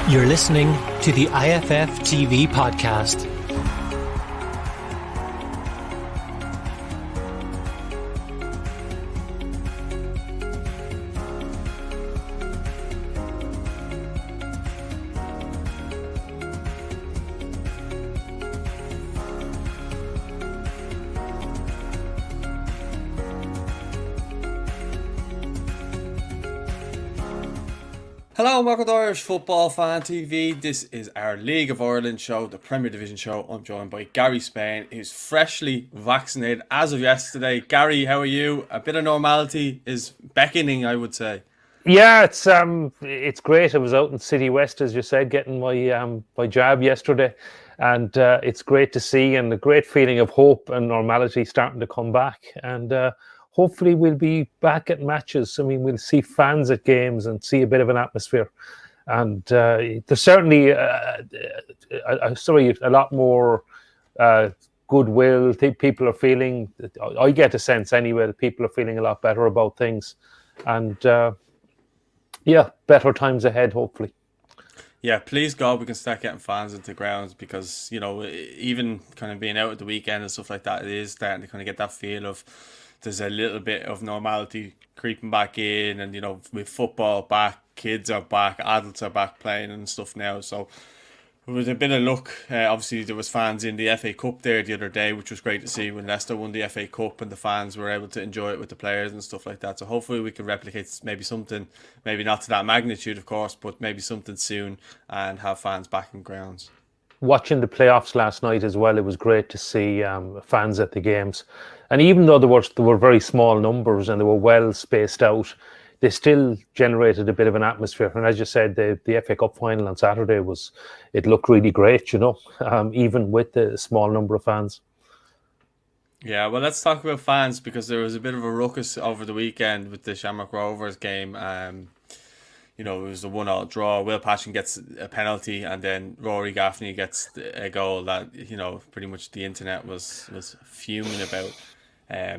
You're listening to the IFF TV podcast. Hello, welcome to Irish Football Fan TV. This is our League of Ireland show, the Premier Division show. I'm joined by Gary Spain, who's freshly vaccinated as of yesterday. Gary, how are you? A bit of normality is beckoning, I would say. Yeah, it's great. I was out in City West, as you said, getting my jab yesterday, and it's great to see, and a great feeling of hope and normality starting to come back. And hopefully we'll be back at matches. I mean, we'll see fans at games and see a bit of an atmosphere. And there's certainly a lot more goodwill. People are feeling, I get a sense anyway, that people are feeling a lot better about things. And better times ahead, hopefully. Yeah, please God, we can start getting fans into grounds because, you know, even kind of being out at the weekend and stuff like that, it is starting to kind of get that feel of there's a little bit of normality creeping back in, and, you know, with football back, kids are back, adults are back playing and stuff now. So with a bit of luck, obviously there was fans in the FA Cup there the other day, which was great to see when Leicester won the FA Cup and the fans were able to enjoy it with the players and stuff like that. So hopefully we can replicate maybe something, maybe not to that magnitude, of course, but maybe something soon and have fans back in grounds. Watching the playoffs last night as well, it was great to see fans at the games. And even though there were very small numbers and they were well spaced out, they still generated a bit of an atmosphere. And as you said, the FA Cup final on Saturday it looked really great, you know, even with the small number of fans. Yeah, well, let's talk about fans because there was a bit of a ruckus over the weekend with the Shamrock Rovers game. You know, it was a 1-1 draw. Will Patchen gets a penalty, and then Rory Gaffney gets a goal that, you know, pretty much the internet was fuming about. I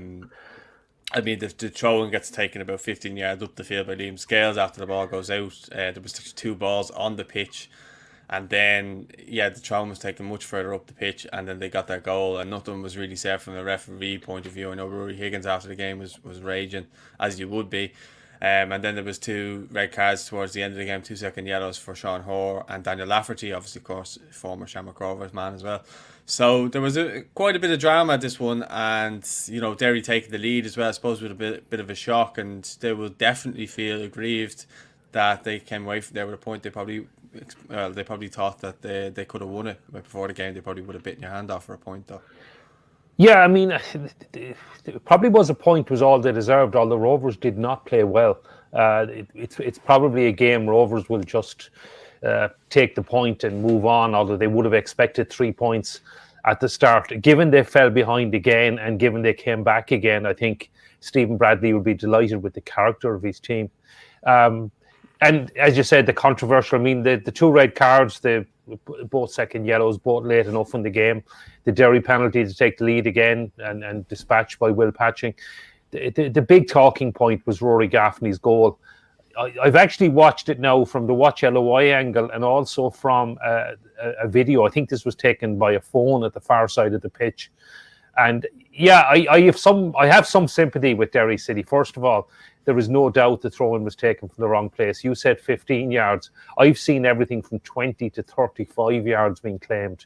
mean, the throw-in gets taken about 15 yards up the field by Liam Scales after the ball goes out. There was two balls on the pitch, and then the throw-in was taken much further up the pitch, and then they got their goal, and nothing was really said from the referee point of view. I know Rory Higgins after the game was raging, as you would be. And then there was 2 red cards towards the end of the game, 2-second yellows for Sean Hoare and Daniel Lafferty, obviously, of course, former Shamrock Rovers man as well. So there was quite a bit of drama at this one, and, you know, Derry taking the lead as well, I suppose, with a bit of a shock, and they will definitely feel aggrieved that they came away from there with a point. They probably thought that they could have won it, but before the game they probably would have bitten your hand off for a point, though. Yeah, I mean, it probably was a point was all they deserved. Although Rovers did not play well, it's probably a game Rovers will just take the point and move on. Although they would have expected 3 points at the start, given they fell behind again and given they came back again, I think Stephen Bradley would be delighted with the character of his team. And as you said, the controversial. I mean, the 2 red cards, both second yellows, both late enough in the game. The Derry penalty to take the lead again and dispatched by Will Patching. The big talking point was Rory Gaffney's goal. I've actually watched it now from the Watch LOI angle and also from a video. I think this was taken by a phone at the far side of the pitch. And yeah, I have some sympathy with Derry City. First of all, there is no doubt the throw-in was taken from the wrong place. You said 15 yards. I've seen everything from 20 to 35 yards being claimed.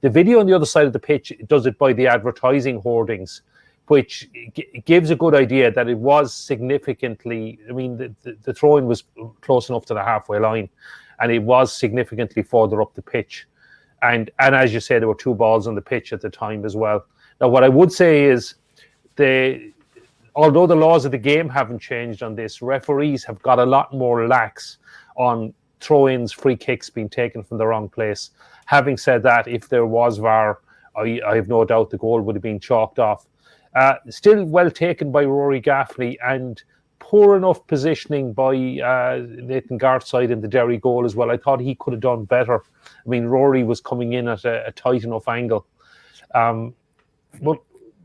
The video on the other side of the pitch does it by the advertising hoardings, which gives a good idea that it was significantly, I mean, the throw-in was close enough to the halfway line, and it was significantly further up the pitch. And as you said, there were 2 balls on the pitch at the time as well. Now, what I would say is although the laws of the game haven't changed on this, referees have got a lot more lax on throw-ins, free kicks being taken from the wrong place. Having said that, if there was VAR, I have no doubt the goal would have been chalked off. Still well taken by Rory Gaffney, and poor enough positioning by Nathan Gartside in the Derry goal as well. I thought he could have done better. I mean, Rory was coming in at a tight enough angle. But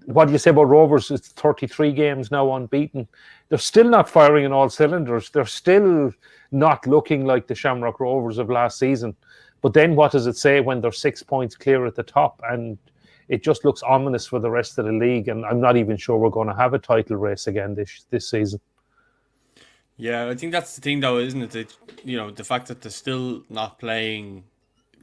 what do you say about Rovers? It's 33 games now unbeaten. They're still not firing in all cylinders. They're still not looking like the Shamrock Rovers of last season. But then what does it say when they're 6 points clear at the top? And it just looks ominous for the rest of the league. And I'm not even sure we're going to have a title race again this season. Yeah, I think that's the thing, though, isn't it? That, you know, the fact that they're still not playing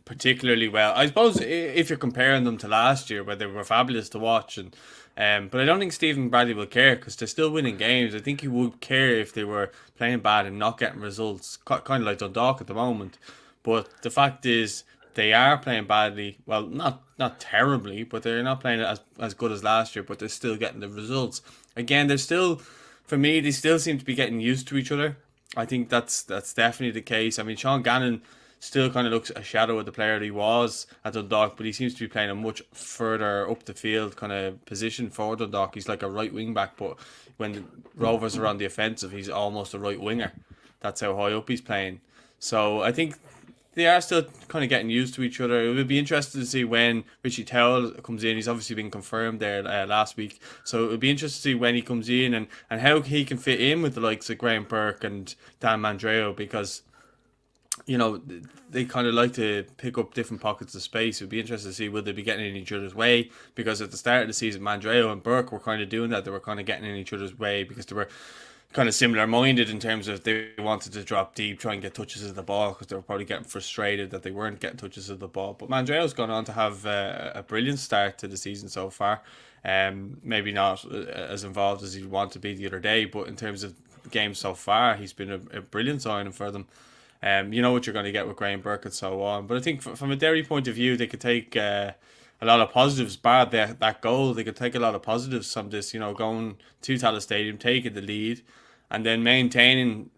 particularly well. I suppose if you're comparing them to last year, where they were fabulous to watch, and but I don't think Stephen Bradley will care because they're still winning games. I think he would care if they were playing bad and not getting results, kind of like Dundalk at the moment. But the fact is, they are playing badly. Well, not terribly, but they're not playing as good as last year. But they're still getting the results. Again, they're still, for me, they still seem to be getting used to each other. I think that's definitely the case. I mean, Sean Gannon still kind of looks a shadow of the player that he was at Dundalk, but he seems to be playing a much further up the field kind of position for Dundalk. He's like a right wing back, but when the Rovers are on the offensive, he's almost a right winger. That's how high up he's playing. So I think they are still kind of getting used to each other. It would be interesting to see when Richie Towell comes in. He's obviously been confirmed there last week. So it would be interesting to see when he comes in and how he can fit in with the likes of Graham Burke and Dan Mandreo, because, you know, they kind of like to pick up different pockets of space. It would be interesting to see will they be getting in each other's way, because at the start of the season, Mandreo and Burke were kind of doing that. They were kind of getting in each other's way because they were kind of similar minded in terms of they wanted to drop deep, try and get touches of the ball, because they were probably getting frustrated that they weren't getting touches of the ball. But Mandreo's gone on to have a brilliant start to the season so far. Maybe not as involved as he'd want to be the other day, but in terms of the game so far, he's been a brilliant signing for them. You know what you're going to get with Graham Burke and so on. But I think from a Derry point of view, they could take a lot of positives. Bad that goal, they could take a lot of positives from this, you know, going to Tallaght Stadium, taking the lead, and then maintaining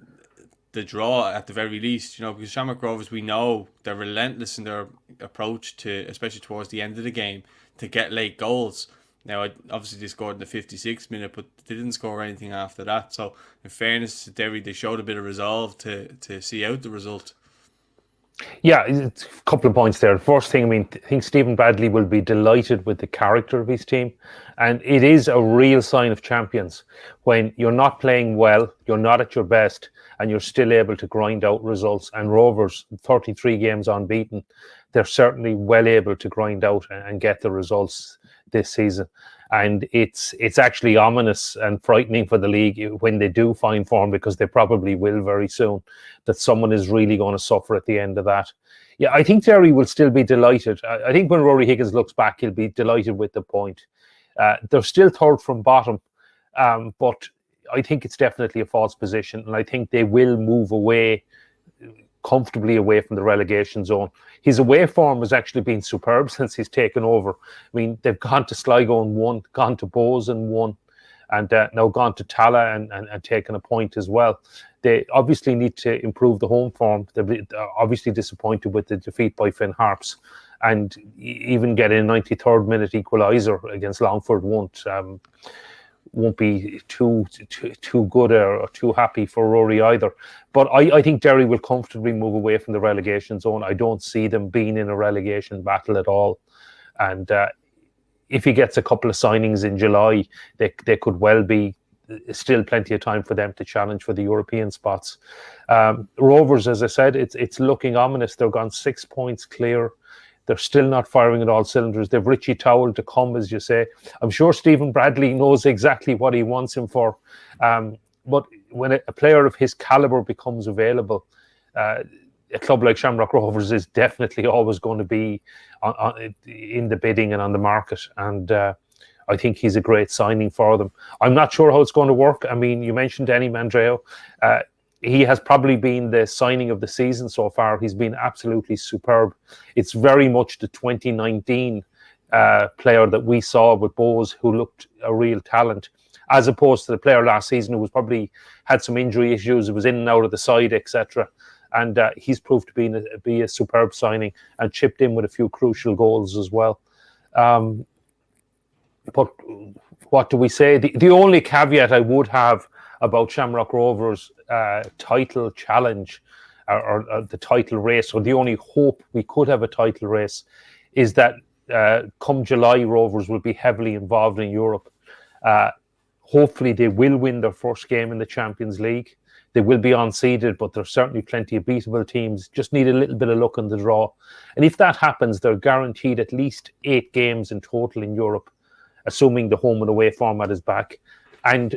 the draw at the very least, you know, because Shamrock Rovers, we know they're relentless in their approach to, especially towards the end of the game, to get late goals. Now, obviously they scored in the 56th minute, but they didn't score anything after that. So, in fairness to Derry, they showed a bit of resolve to see out the result. Yeah, it's a couple of points there. The first thing, I mean, I think Stephen Bradley will be delighted with the character of his team. And it is a real sign of champions when you're not playing well, you're not at your best, and you're still able to grind out results. And Rovers, 33 games unbeaten, they're certainly well able to grind out and get the results this season. And it's actually ominous and frightening for the league when they do find form, because they probably will very soon, that someone is really going to suffer at the end of that. Yeah, I think Derry will still be delighted. I think when Rory Higgins looks back, he'll be delighted with the point. They're still third from bottom, but I think it's definitely a false position, and I think they will move comfortably away from the relegation zone. His away form has actually been superb since he's taken over. I mean, they've gone to Sligo and won, gone to Bohs and won, and now gone to Tallaght and taken a point as well. They obviously need to improve the home form. They're obviously disappointed with the defeat by Finn Harps, and even getting a 93rd minute equaliser against Longford won't be too good or too happy for Rory either. But I think Derry will comfortably move away from the relegation zone. I don't see them being in a relegation battle at all. And if he gets a couple of signings in July, they could well be still plenty of time for them to challenge for the European spots. Rovers, as I said, it's looking ominous. They're gone 6 points clear. They're still not firing at all cylinders. They've Richie Towell to come, as you say. I'm sure Stephen Bradley knows exactly what he wants him for. But when a player of his calibre becomes available, a club like Shamrock Rovers is definitely always going to be in the bidding and on the market. And I think he's a great signing for them. I'm not sure how it's going to work. I mean, you mentioned Danny Mandreo. He has probably been the signing of the season so far. He's been absolutely superb. It's very much the 2019 player that we saw with Bohs, who looked a real talent, as opposed to the player last season who was probably had some injury issues, was in and out of the side, etc. And he's proved to be a superb signing and chipped in with a few crucial goals as well. But what do we say? The only caveat I would have about Shamrock Rovers' title challenge or the title race, or the only hope we could have a title race, is that come July, Rovers will be heavily involved in Europe. Hopefully, they will win their first game in the Champions League. They will be unseeded, but there's certainly plenty of beatable teams. Just need a little bit of luck in the draw. And if that happens, they're guaranteed at least 8 games in total in Europe, assuming the home and away format is back. And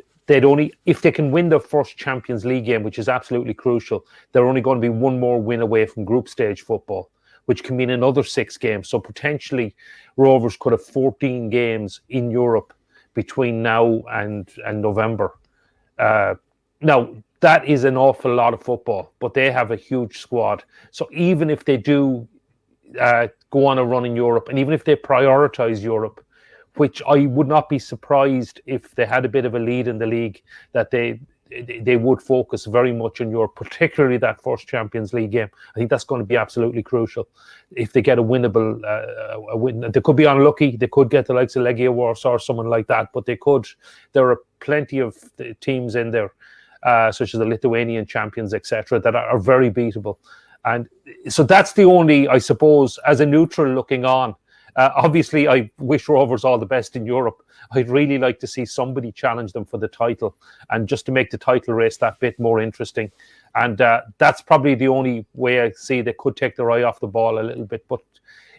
if they can win their first Champions League game, which is absolutely crucial, they're only going to be one more win away from group stage football, which can mean another 6 games. So potentially, Rovers could have 14 games in Europe between now and November. Now, that is an awful lot of football, but they have a huge squad. So even if they do go on a run in Europe, and even if they prioritise Europe, which I would not be surprised if they had a bit of a lead in the league, that they would focus very much on Europe, particularly that first Champions League game. I think that's going to be absolutely crucial. If they get a winnable win, they could be unlucky. They could get the likes of Legia Warsaw or someone like that, but they could. There are plenty of teams in there, such as the Lithuanian champions, etc., that are very beatable. And so that's the only, I suppose, as a neutral looking on. Obviously, I wish Rovers all the best in Europe. I'd really like to see somebody challenge them for the title, and just to make the title race that bit more interesting. And that's probably the only way I see they could take their eye off the ball a little bit. But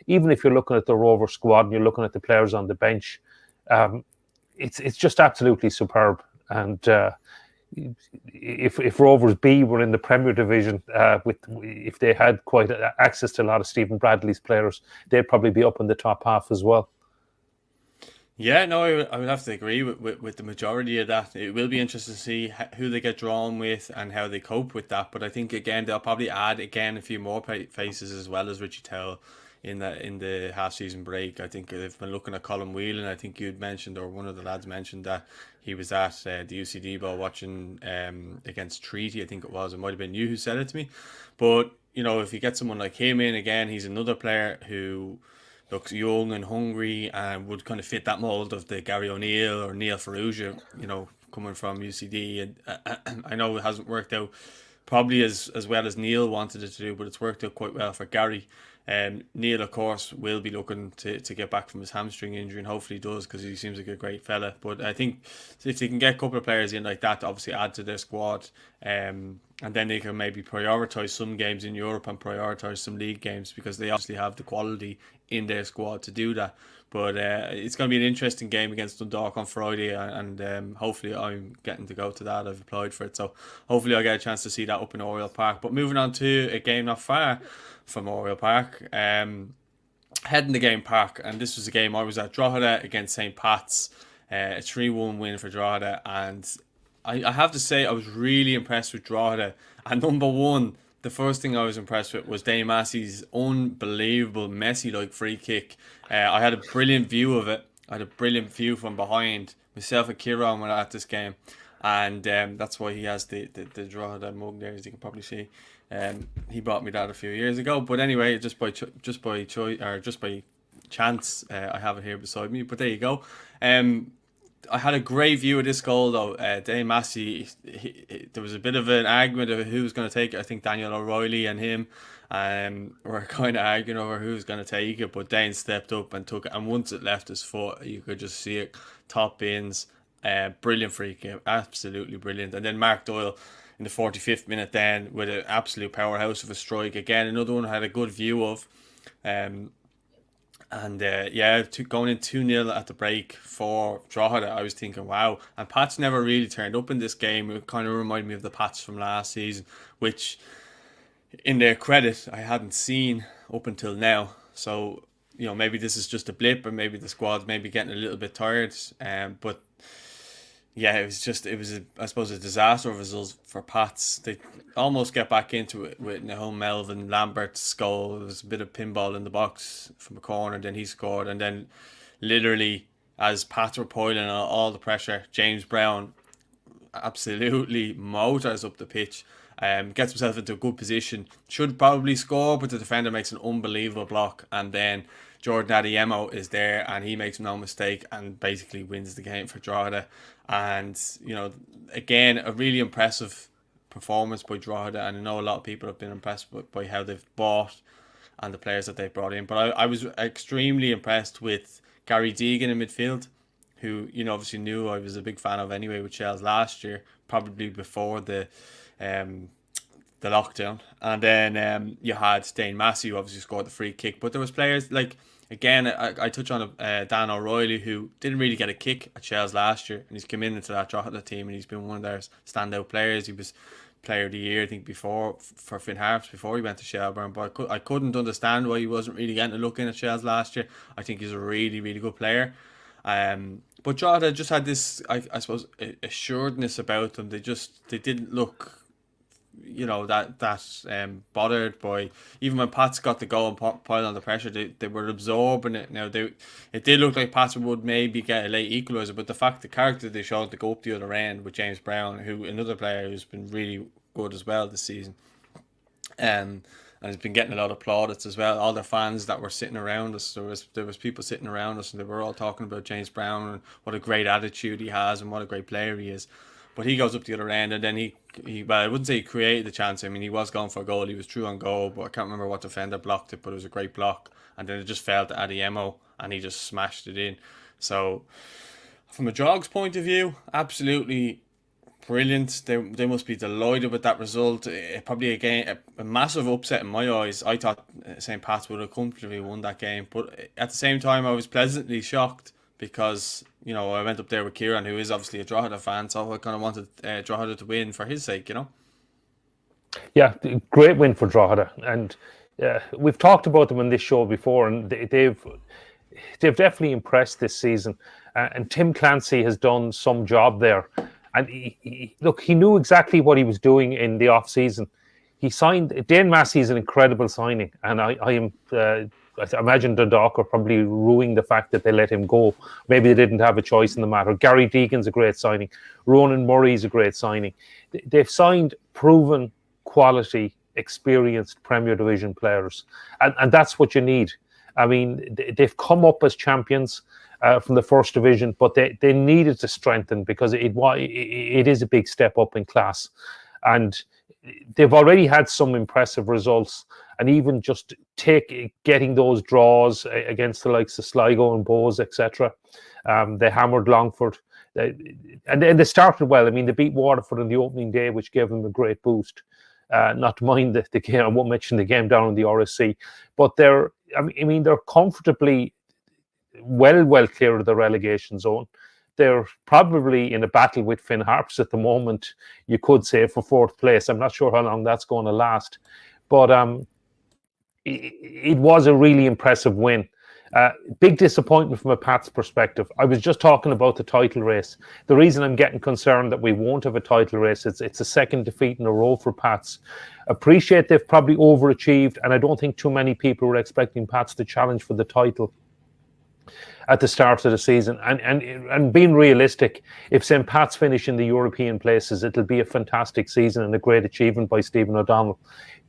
even if you're looking at the Rover squad and you're looking at the players on the bench, it's just absolutely superb. And if Rovers B were in the Premier Division, if they had quite access to a lot of Stephen Bradley's players, they'd probably be up in the top half as well. Yeah, no, I would have to agree with the majority of that. It will be interesting to see who they get drawn with and how they cope with that. But I think, again, they'll probably add, again, a few more faces as well as Richie Towell in the half-season break. I think they've been looking at Colin Whelan. I think you'd mentioned, or one of the lads mentioned, that he was at the UCD ball watching against Treaty, I think it was. It might have been you who said it to me. But, if you get someone like him in, again, he's another player who looks young and hungry and would kind of fit that mould of the Gary O'Neill or Neil Ferrugia, coming from UCD. And I know it hasn't worked out probably as well as Neil wanted it to do, but it's worked out quite well for Gary. Neil, of course, will be looking to get back from his hamstring injury, and hopefully he does, because he seems like a great fella. But I think if they can get a couple of players in like that to obviously add to their squad, and then they can maybe prioritise some games in Europe and prioritise some league games, because they obviously have the quality in their squad to do that. But it's going to be an interesting game against Dundalk on Friday, and hopefully I'm getting to go to that. I've applied for it, so hopefully I'll get a chance to see that up in Oriel Park. But moving on to a game not far from Oriel Park, heading to Game Park, and this was a game I was at, Drogheda against St. Pat's, a 3-1 win for Drogheda, and I have to say I was really impressed with Drogheda. And number one, the first thing I was impressed with was Dane Massey's unbelievable Messi-like free kick. I had a brilliant view of it. I had a brilliant view from behind. Myself and Kieran were at this game, and that's why he has the Drogheda mug there, as you can probably see. He bought me that a few years ago, but anyway, just by chance, I have it here beside me. But there you go. I had a great view of this goal though. Dane Massey, there was a bit of an argument of who was going to take it. I think Daniel O'Reilly and him were kind of arguing over who was going to take it, but Dane stepped up and took it, and once it left his foot, you could just see it, top bins. Brilliant free kick, absolutely brilliant. And then Mark Doyle in the 45th minute then with an absolute powerhouse of a strike. Again, another one I had a good view of. Going in 2-0 at the break for Drogheda, I was thinking, wow. And Pats never really turned up in this game. It kind of reminded me of the Pats from last season, which, in their credit, I hadn't seen up until now. So, maybe this is just a blip, or maybe the squad's maybe getting a little bit tired. But yeah, it was I suppose a disaster of results for Pats. They almost get back into it with Nahum Melvin Lambert's goal. There was a bit of pinball in the box from a corner, then he scored, and then literally as Pats were piling on all the pressure, James Brown absolutely motors up the pitch, gets himself into a good position, should probably score, but the defender makes an unbelievable block, and then Jordan Adeyemo is there and he makes no mistake and basically wins the game for Drogheda. And, again, a really impressive performance by Drogheda, and I know a lot of people have been impressed by how they've bought and the players that they brought in. But I was extremely impressed with Gary Deegan in midfield, who, you know, obviously knew I was a big fan of anyway with Shells last year, probably before the lockdown. And then you had Dane Massey, who obviously scored the free kick. But there was players like, again, I touch on Dan O'Reilly, who didn't really get a kick at Shells last year, and he's come into that Drogheda team, and he's been one of their standout players. He was player of the year, I think, before for Finn Harps before he went to Shelbourne. But I couldn't understand why he wasn't really getting a look in at Shells last year. I think he's a really, really good player. But Drogheda just had this, I suppose, assuredness about them. They didn't look, you know, that bothered by, even when Pats got the goal and piled on the pressure, they were absorbing it. Now it did look like Pats would maybe get a late equaliser, but the fact, the character they showed to go up the other end with James Brown, who another player who's been really good as well this season, and has been getting a lot of plaudits as well. All the fans that were sitting around us, there was people sitting around us, and they were all talking about James Brown and what a great attitude he has and what a great player he is. But he goes up the other end, and then he well, I wouldn't say he created the chance. I mean, he was going for a goal. He was true on goal, but I can't remember what defender blocked it, but it was a great block. And then it just fell to Adiemo, and he just smashed it in. So, from a Drogs point of view, absolutely brilliant. They must be delighted with that result. Probably, again, a massive upset in my eyes. I thought St. Pat's would have comfortably won that game. But at the same time, I was pleasantly shocked, because, you know, I went up there with Kieran, who is obviously a Drogheda fan, so I kind of wanted Drogheda to win for his sake, you know. Yeah, great win for Drogheda, and we've talked about them on this show before, and they've definitely impressed this season. And Tim Clancy has done some job there, and he knew exactly what he was doing in the off season. He signed Dane Massey is an incredible signing, and I imagine Dundalk are probably ruining the fact that they let him go. Maybe they didn't have a choice in the matter. Gary Deegan's a great signing. Ronan Murray's a great signing. They've signed proven, quality, experienced Premier Division players. And that's what you need. I mean, they've come up as champions from the First Division, but they needed to strengthen, because it is a big step up in class. And they've already had some impressive results. And even just getting those draws against the likes of Sligo and Bohs, etc. They hammered Longford. And they started well. I mean, they beat Waterford on the opening day, which gave them a great boost. Not to mind the game, I won't mention the game down in the RSC. But they're comfortably well clear of the relegation zone. They're probably in a battle with Finn Harps at the moment, you could say, for fourth place. I'm not sure how long that's going to last. But it was a really impressive win. Big disappointment from a Pats perspective. I was just talking about the title race. The reason I'm getting concerned that we won't have a title race, it's a second defeat in a row for Pats. Appreciate they've probably overachieved, and I don't think too many people were expecting Pats to challenge for the title at the start of the season. And being realistic, if St. Pat's finish in the European places, it'll be a fantastic season and a great achievement by Stephen O'Donnell.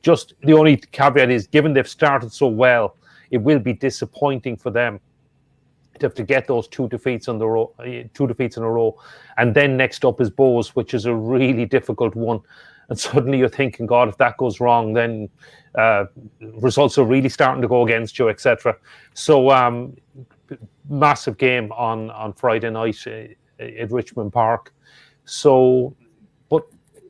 Just the only caveat is, given they've started so well, it will be disappointing for them to have to get those two defeats in a row. And then next up is Bohs, which is a really difficult one. And suddenly you're thinking, God, if that goes wrong, then results are really starting to go against you, etc. So massive game on Friday night at Richmond Park. So, but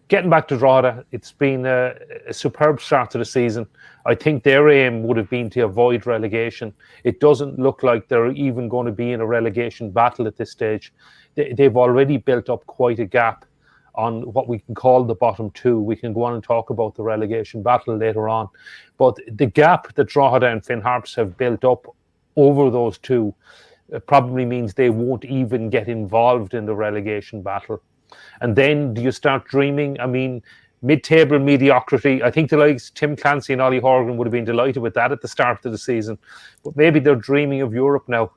getting back to Drogheda, it's been a superb start to the season. I think their aim would have been to avoid relegation. It doesn't look like they're even going to be in a relegation battle at this stage. They've already built up quite a gap on what we can call the bottom two. We can go on and talk about the relegation battle later on. But the gap that Drogheda and Finn Harps have built up over those two probably means they won't even get involved in the relegation battle. And then do you start dreaming? I mean, mid-table mediocrity. I think the likes Tim Clancy and Ollie Horgan would have been delighted with that at the start of the season. But maybe they're dreaming of Europe now.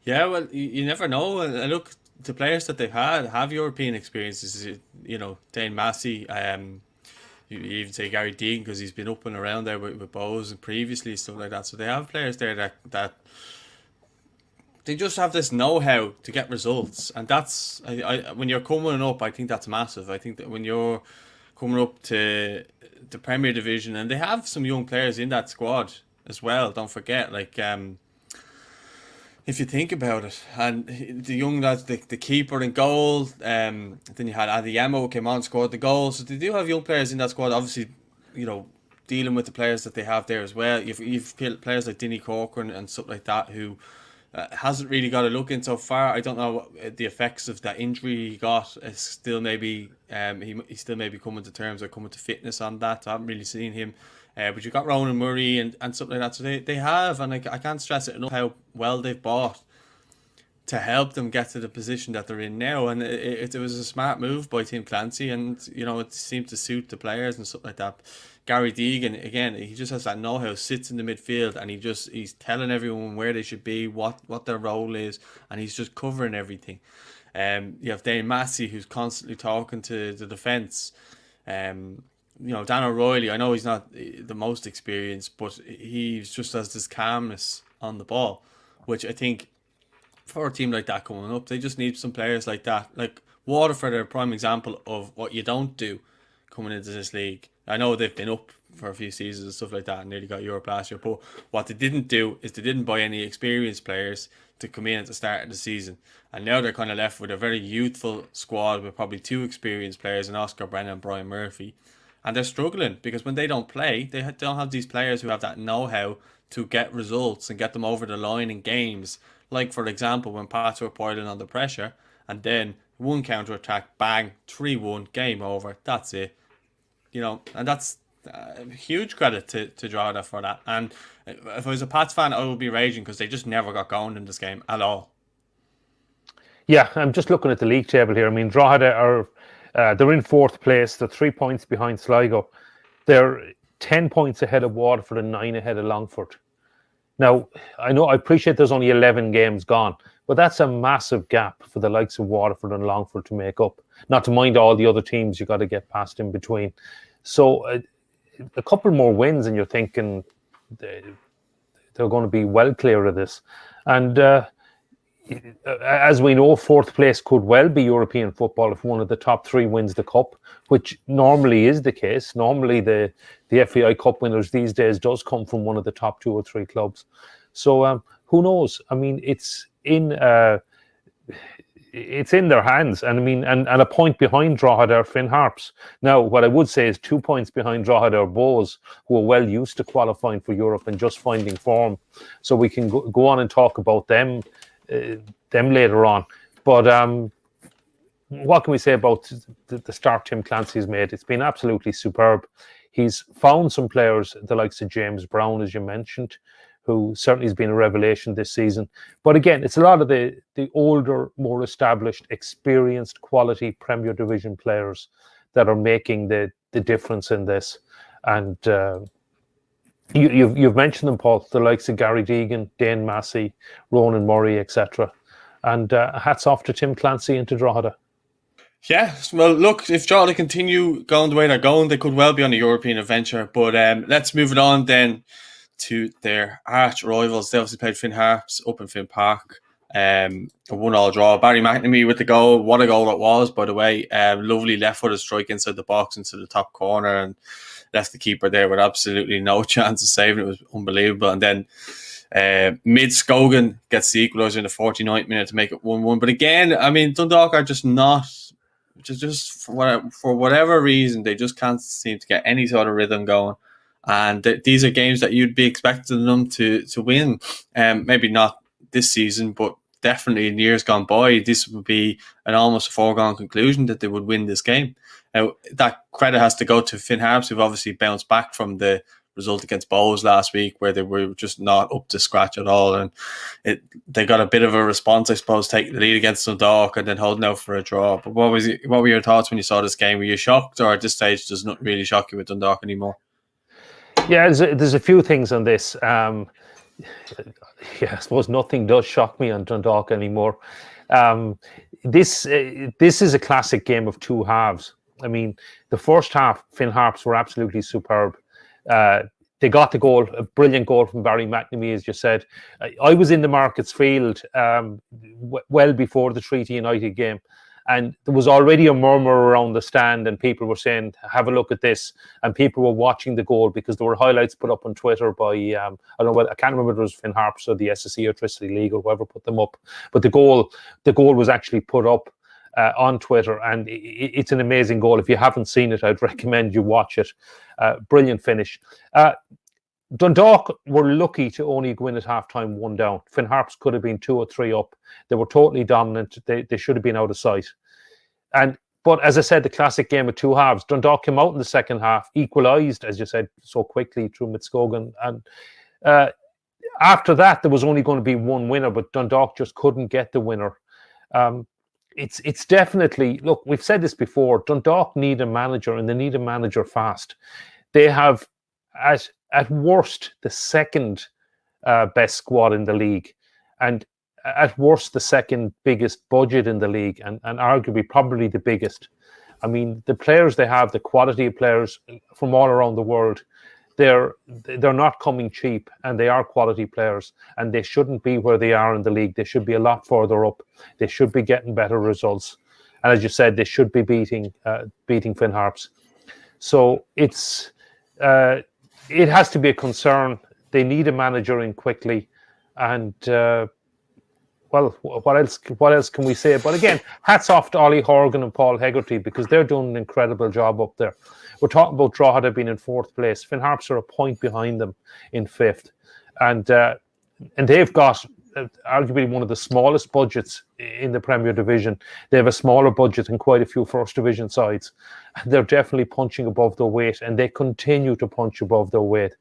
Yeah, well, you never know. And look, the players that they've have European experiences. You know, Dane Massey. You even say Gary Deegan, because he's been up and around there with Bohs and previously, stuff like that. So they have players there that they just have this know-how to get results, and that's when you're coming up, I think that's massive. I think that when you're coming up to the Premier Division, and they have some young players in that squad as well. Don't forget, like if you think about it, and the young lads, the keeper in goal, then you had Adeyemo came on, scored the goal. So they do have young players in that squad. Obviously, dealing with the players that they have there as well. You've players like Dinny Corcoran and stuff like that who hasn't really got a look in so far. I don't know what the effects of that injury he got. Is still maybe he's still maybe coming to terms or coming to fitness on that. I haven't really seen him. But you've got Ronan Murray and stuff like that. So they have, and I can't stress it enough how well they've bought to help them get to the position that they're in now. And it was a smart move by Tim Clancy, and it seemed to suit the players and stuff like that. Gary Deegan, again, he just has that know-how, sits in the midfield, and he's telling everyone where they should be, what their role is, and he's just covering everything. You have Dane Massey, who's constantly talking to the defence. Dan O'Reilly, I know he's not the most experienced, but he just has this calmness on the ball, which I think for a team like that coming up, they just need some players like that. Like Waterford are a prime example of what you don't do coming into this league. I know they've been up for a few seasons and stuff like that and nearly got Europe last year, but what they didn't do is they didn't buy any experienced players to come in at the start of the season. And now they're kind of left with a very youthful squad with probably two experienced players in Oscar Brennan and Brian Murphy. And they're struggling because when they don't play, they don't have these players who have that know-how to get results and get them over the line in games. Like, for example, when Pats were piling on the pressure and then one counter-attack, bang, 3-1, game over. That's it. And that's huge credit to Drogheda for that. And if I was a Pats fan, I would be raging because they just never got going in this game at all. Yeah, I'm just looking at the league table here. I mean, Drogheda are... they're in fourth place. They're 3 points behind Sligo. They're 10 points ahead of Waterford and 9 ahead of Longford. Now, I appreciate there's only 11 games gone, but that's a massive gap for the likes of Waterford and Longford to make up. Not to mind all the other teams you got to get past in between. So a couple more wins and you're thinking they're going to be well clear of this. And as we know, fourth place could well be European football if one of the top three wins the cup, which normally is the case. Normally the FAI Cup winners these days does come from one of the top 2 or 3 clubs. So who knows? I mean, it's in their hands. And I mean, and a point behind Drogheda are Finn Harps. Now, what I would say is 2 points behind Drogheda are Bohs, who are well used to qualifying for Europe and just finding form. So we can go on and talk about them later on. But what can we say about the start Tim Clancy's made? It's been absolutely superb. He's found some players, the likes of James Brown, as you mentioned, who certainly has been a revelation this season. But again, it's a lot of the older, more established, experienced, quality Premier Division players that are making the difference in this. And you've mentioned them, Paul, the likes of Gary Deegan, Dane Massey, Ronan Murray, etc. And hats off to Tim Clancy and to Drogheda. Yeah, well, look, if Drogheda continue going the way they're going, they could well be on a European adventure. But let's move it on then to their arch rivals. They obviously played Finn Harps up in Finn Park. A 1-1 draw. Barry McNamee with the goal. What a goal it was, by the way. Lovely left-footed strike inside the box into the top corner and left the keeper there with absolutely no chance of saving it. It was unbelievable. And then Mid-Scogan gets the equaliser in the 49th minute to make it 1-1. But again, I mean, Dundalk are just not... Just for whatever reason, they just can't seem to get any sort of rhythm going. And these are games that you'd be expecting them to win. Maybe not this season, but definitely in years gone by, this would be an almost foregone conclusion that they would win this game. Now, that credit has to go to Finn Harps, who've obviously bounced back from the result against Bohs last week, where they were just not up to scratch at all. And they got a bit of a response, I suppose, taking the lead against Dundalk and then holding out for a draw. But what were your thoughts when you saw this game? Were you shocked, or at this stage does not really shock you with Dundalk anymore? Yeah, there's a few things on this. I suppose nothing does shock me on Dundalk anymore. This is a classic game of two halves. I mean, the first half, Finn Harps were absolutely superb. They got the goal, a brilliant goal from Barry McNamee, as you said. I was in the Markets Field well before the Treaty United game, And there was already a murmur around the stand, and people were saying, have a look at this. And people were watching the goal because there were highlights put up on Twitter by, I don't know, I can't remember if it was Finn Harps or the SSE Electricity League or whoever put them up. But the goal was actually put up on Twitter, and it's an amazing goal. If you haven't seen it, I'd recommend you watch it. Brilliant finish. Dundalk were lucky to only go in at half-time 1 down. Finn Harps could have been 2 or 3 up. They were totally dominant. They should have been out of sight. But as I said, the classic game of 2 halves. Dundalk came out in the second half, equalised, as you said, so quickly through Mitscogan. And after that, there was only going to be 1 winner, but Dundalk just couldn't get the winner. It's definitely, look, we've said this before, Dundalk need a manager, and they need a manager fast. They have, at worst, the second best squad in the league, and at worst, the second biggest budget in the league, and arguably probably the biggest. I mean, the players they have, the quality of players from all around the world, they're not coming cheap, and they are quality players, and they shouldn't be where they are in the league. They should be a lot further up. They should be getting better results, and as you said, they should be beating Finn Harps. So it has to be a concern. They need a manager in quickly, and well, what else can we say? But again, hats off to Ollie Horgan and Paul Hegarty, because they're doing an incredible job up there. We're talking about Drogheda being in 4th place. Finn Harps are a point behind them in 5th, and they've got arguably one of the smallest budgets in the Premier Division. They have a smaller budget than quite a few First Division sides. They're definitely punching above their weight, and they continue to punch above their weight.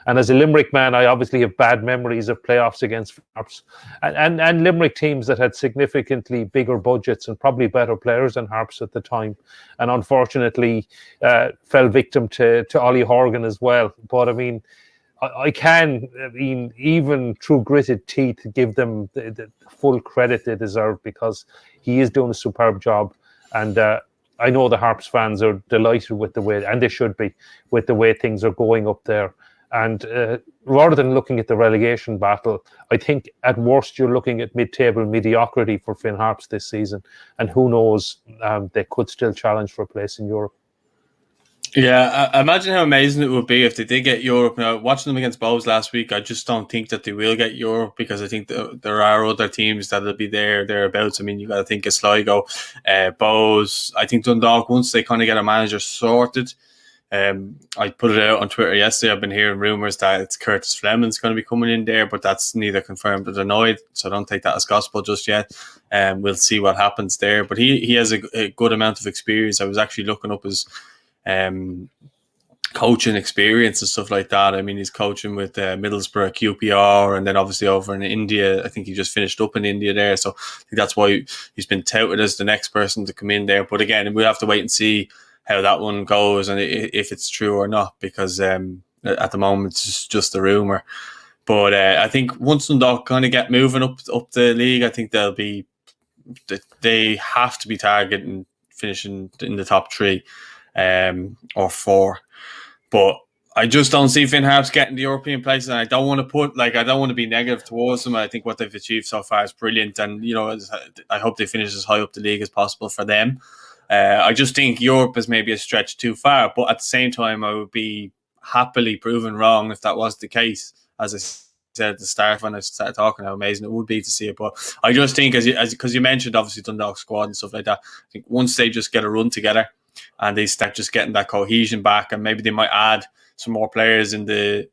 And as a Limerick man, I obviously have bad memories of playoffs against Harps and Limerick teams that had significantly bigger budgets and probably better players than Harps at the time, and unfortunately fell victim to Ollie Horgan as well. But I mean, even through gritted teeth, give them the full credit they deserve, because he is doing a superb job. And I know the Harps fans are delighted with the way, and they should be, with the way things are going up there. And rather than looking at the relegation battle, I think at worst you're looking at mid-table mediocrity for Finn Harps this season. And who knows, they could still challenge for a place in Europe. Yeah, I imagine how amazing it would be if they did get Europe. Now, watching them against Bohs last week, I just don't think that they will get Europe, because I think there are other teams that'll be thereabouts. I mean, you got to think of Sligo, Bohs. I think Dundalk, once they kind of get a manager sorted. I put it out on Twitter yesterday. I've been hearing rumours that it's Curtis Fleming's going to be coming in there, but that's neither confirmed or denied, so don't take that as gospel just yet. We'll see what happens there. But he has a good amount of experience. I was actually looking up his coaching experience and stuff like that. I mean, he's coaching with Middlesbrough, QPR, and then obviously over in India. I think he just finished up in India there, so I think that's why he's been touted as the next person to come in there. But again, we'll have to wait and see how that one goes and if it's true or not, because at the moment it's just a rumour. But I think once Dundalk kind of get moving up the league, I think they have to be targeting finishing in the top 3 or 4. But I just don't see Finn Harps getting the European places, and I don't want to be negative towards them. I think what they've achieved so far is brilliant, and I hope they finish as high up the league as possible for them. I just think Europe is maybe a stretch too far, but at the same time, I would be happily proven wrong if that was the case. As I said at the start when I started talking, how amazing it would be to see it. But I just think, because you mentioned obviously Dundalk squad and stuff like that, I think once they just get a run together and they start just getting that cohesion back, and maybe they might add some more players in the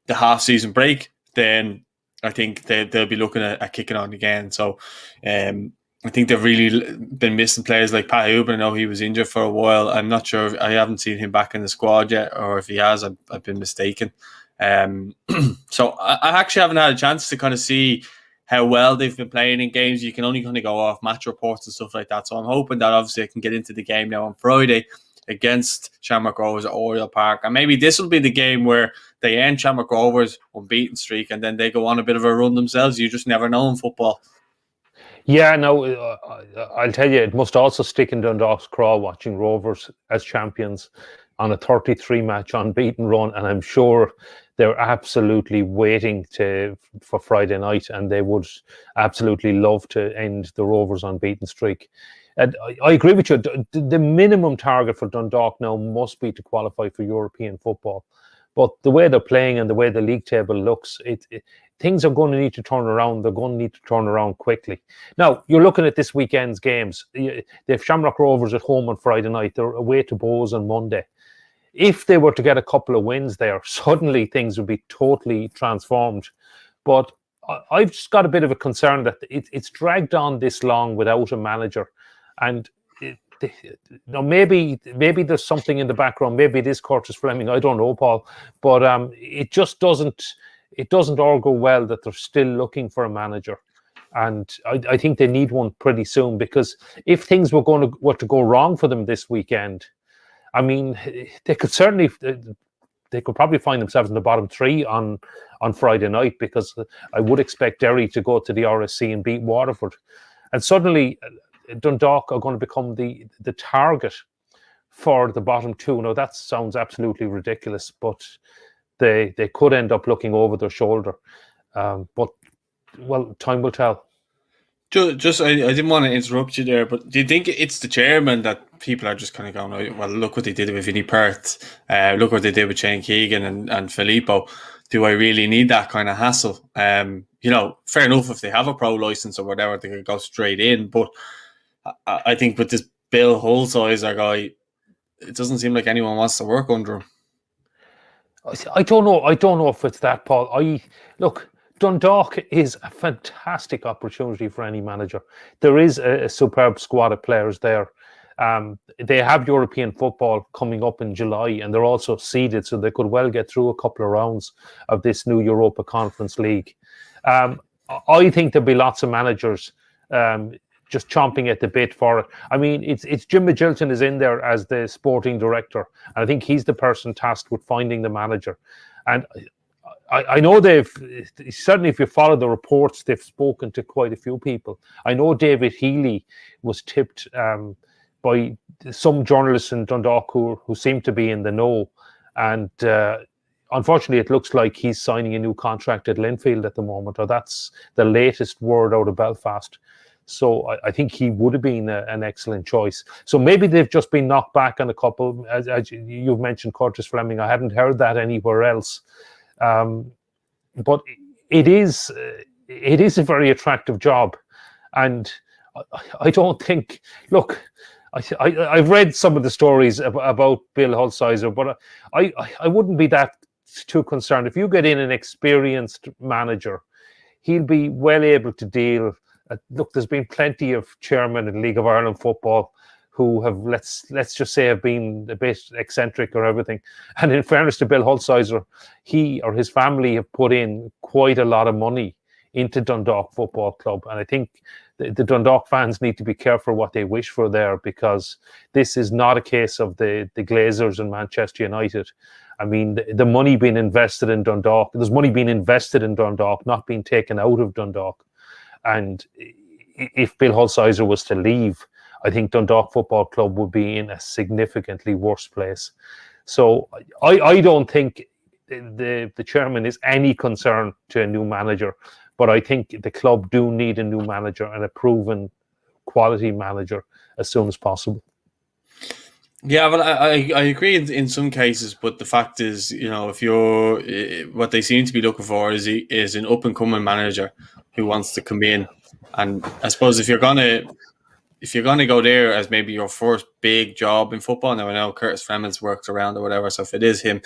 half-season break, then I think they'll be looking at kicking on again. So I think they've really been missing players like Pat Hooper. I know he was injured for a while. I'm not sure. I haven't seen him back in the squad yet, or if he has, I've been mistaken. So I actually haven't had a chance to kind of see how well they've been playing in games. You can only kind of go off match reports and stuff like that. So I'm hoping that obviously I can get into the game now on Friday against Shamrock Rovers at Oriel Park. And maybe this will be the game where they end Shamrock Rovers' unbeaten streak and then they go on a bit of a run themselves. You just never know in football. Yeah, no, I'll tell you, it must also stick in Dundalk's craw watching Rovers as champions on a 33-match unbeaten run, and I'm sure they're absolutely waiting for Friday night, and they would absolutely love to end the Rovers' unbeaten streak. And I agree with you. The minimum target for Dundalk now must be to qualify for European football. But the way they're playing and the way the league table looks, things are going to need to turn around. They're going to need to turn around quickly. Now, you're looking at this weekend's games. They have Shamrock Rovers at home on Friday night. They're away to Bohs on Monday. If they were to get a couple of wins there, suddenly things would be totally transformed. But I've just got a bit of a concern that it's dragged on this long without a manager. And maybe there's something in the background. Maybe it is Curtis Fleming. I don't know, Paul. But it just doesn't all go well that they're still looking for a manager. And I think they need one pretty soon, because if things were to go wrong for them this weekend, I mean, they could probably find themselves in the bottom three on Friday night, because I would expect Derry to go to the RSC and beat Waterford. And suddenly Dundalk are going to become the target for the bottom two. Now, that sounds absolutely ridiculous, but they could end up looking over their shoulder. But, well, time will tell. Just I didn't want to interrupt you there, but do you think it's the chairman that people are just kind of going, oh, well, look what they did with Vinnie Perth, look what they did with Shane Keegan and Filippo. Do I really need that kind of hassle? Fair enough, if they have a pro license or whatever, they could go straight in. But I think with this Bill Holsizer guy, it doesn't seem like anyone wants to work under him. I don't know if it's that, Paul. Look, Dundalk is a fantastic opportunity for any manager. There is a superb squad of players there. They have European football coming up in July, and they're also seeded, so they could well get through a couple of rounds of this new Europa Conference League. I think there'll be lots of managers just chomping at the bit for it. I mean, it's Jim Magilton is in there as the sporting director, and I think he's the person tasked with finding the manager. And I know certainly, if you follow the reports, they've spoken to quite a few people. I know David Healy was tipped by some journalists in Dundalk who seem to be in the know. And unfortunately, it looks like he's signing a new contract at Linfield at the moment, or that's the latest word out of Belfast. So I think he would have been an excellent choice. So maybe they've just been knocked back on a couple. As you've mentioned Curtis Fleming, I hadn't heard that anywhere else. But it is a very attractive job, and I don't think. Look, I've read some of the stories about Bill Holsizer, but I wouldn't be that too concerned. If you get in an experienced manager, he'll be well able to deal. Look, there's been plenty of chairmen in League of Ireland football who have, let's just say, have been a bit eccentric or everything. And in fairness to Bill Holsizer, he or his family have put in quite a lot of money into Dundalk Football Club. And I think the Dundalk fans need to be careful what they wish for there, because this is not a case of the Glazers and Manchester United. I mean, the money being invested in Dundalk, there's money being invested in Dundalk, not being taken out of Dundalk. And if Bill Holsizer was to leave, I think Dundalk Football Club would be in a significantly worse place. So I don't think the chairman is any concern to a new manager, but I think the club do need a new manager, and a proven quality manager, as soon as possible. Yeah, well, I agree in some cases, but the fact is, if you're what they seem to be looking for is an up and coming manager who wants to come in. And I suppose if you're gonna go there as maybe your first big job in football, now I know Curtis Fleming's works around or whatever, so if it is him,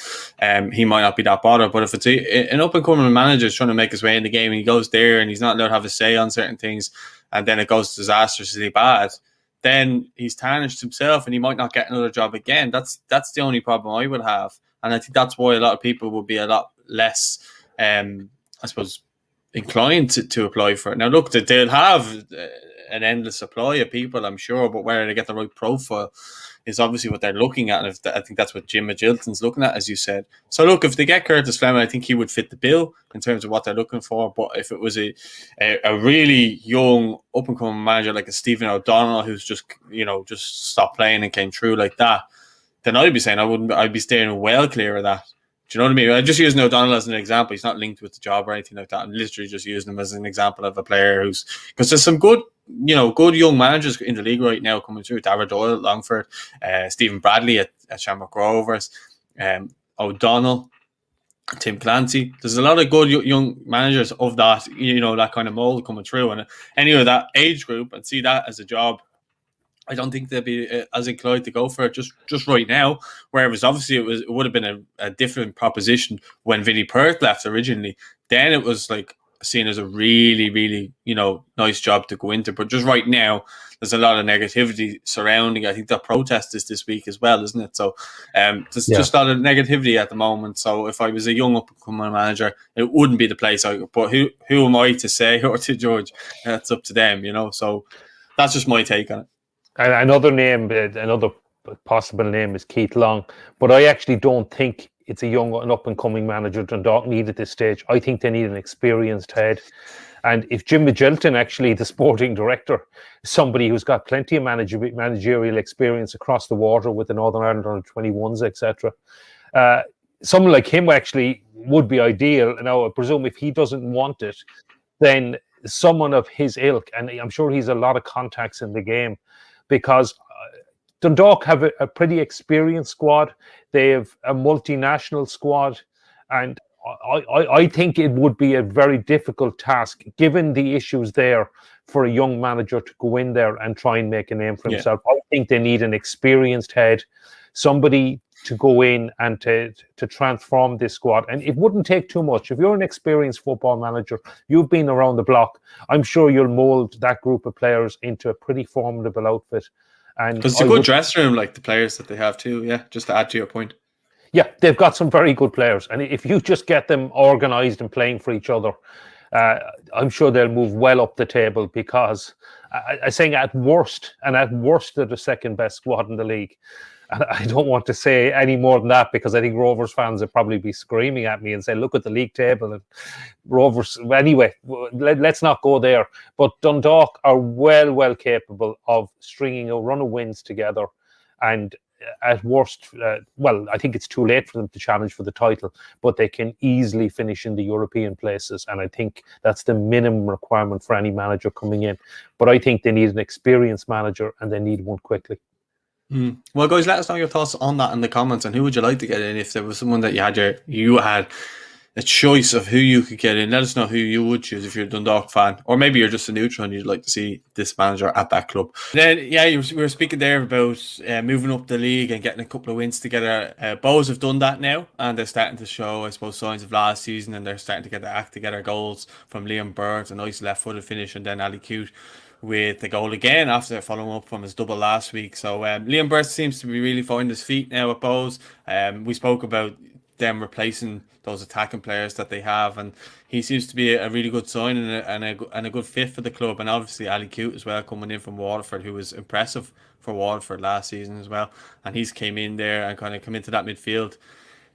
he might not be that bothered. But if it's an up and coming manager is trying to make his way in the game, and he goes there and he's not allowed to have a say on certain things, and then it goes disastrously bad, then he's tarnished himself and he might not get another job again. That's the only problem I would have. And I think that's why a lot of people would be a lot less, I suppose, inclined to apply for it. Now, look, they'll have an endless supply of people, I'm sure, but whether they get the right profile is obviously what they're looking at. And I think that's what Jim Magilton's looking at, as you said. So, look, if they get Curtis Fleming, I think he would fit the bill in terms of what they're looking for. But if it was a really young, up-and-coming manager like a Stephen O'Donnell, who's just stopped playing and came through like that, then I'd be saying I'd be staying well clear of that. Do you know what I mean? I'm just using O'Donnell as an example. He's not linked with the job or anything like that. I'm literally just using him as an example of a player because there's some good young managers in the league right now coming through. Darragh Doyle at Longford, Stephen Bradley at Shamrock Rovers, O'Donnell, Tim Clancy. There's a lot of good young managers of that, that kind of mold coming through. And any of that age group and see that as a job, I don't think they'd be as inclined to go for it just right now. Whereas obviously it would have been a different proposition when Vinnie Perth left originally. Then it was like seen as a really, really, nice job to go into. But just right now, there's a lot of negativity surrounding. I think the protest is this week as well, isn't it? So there's just a lot of negativity at the moment. So if I was a young up-and-coming manager, it wouldn't be the place. But who am I to say or to judge? That's up to them, So that's just my take on it. And another possible name is Keith Long, but I actually don't think it's a young and up-and-coming manager Dundalk need at this stage. I think they need an experienced head. And if Jim Magilton, actually the sporting director, somebody who's got plenty of managerial experience across the water with the Northern Ireland under-21s, etc., someone like him actually would be ideal. Now, I presume if he doesn't want it, then someone of his ilk, and I'm sure he's a lot of contacts in the game, because Dundalk have a pretty experienced squad. They have a multinational squad. And I think it would be a very difficult task, given the issues there, for a young manager to go in there and try and make a name for himself. I think they need an experienced head, somebody to go in and to transform this squad. And it wouldn't take too much. If you're an experienced football manager, you've been around the block, I'm sure you'll mould that group of players into a pretty formidable outfit. And because it's a good dressing room, like the players that they have too, just to add to your point. Yeah, they've got some very good players. And if you just get them organised and playing for each other, I'm sure they'll move well up the table, because I'm saying at worst they're the second best squad in the league. And I don't want to say any more than that, because I think Rovers fans would probably be screaming at me and say, look at the league table. And Rovers, anyway, let's not go there. But Dundalk are well capable of stringing a run of wins together. And at worst, I think it's too late for them to challenge for the title, but they can easily finish in the European places. And I think that's the minimum requirement for any manager coming in. But I think they need an experienced manager, and they need one quickly. Well, guys, let us know your thoughts on that in the comments, and who would you like to get in if there was someone that you had a choice of who you could get in. Let us know who you would choose if you're a Dundalk fan, or maybe you're just a neutral and you'd like to see this manager at that club. Then, we were speaking there about moving up the league and getting a couple of wins together. Bohs have done that now, and they're starting to show, I suppose, signs of last season, and they're starting to get their act together. Goals from Liam Byrd, a nice left-footed finish, and then Ali Cute with the goal again after following up from his double last week. So Liam Byrd seems to be really finding his feet now at Bohs. We spoke about them replacing those attacking players that they have, and he seems to be a really good sign and a good fit for the club. And obviously Ali Cute as well, coming in from Waterford, who was impressive for Waterford last season as well, and he's came in there and kind of come into that midfield.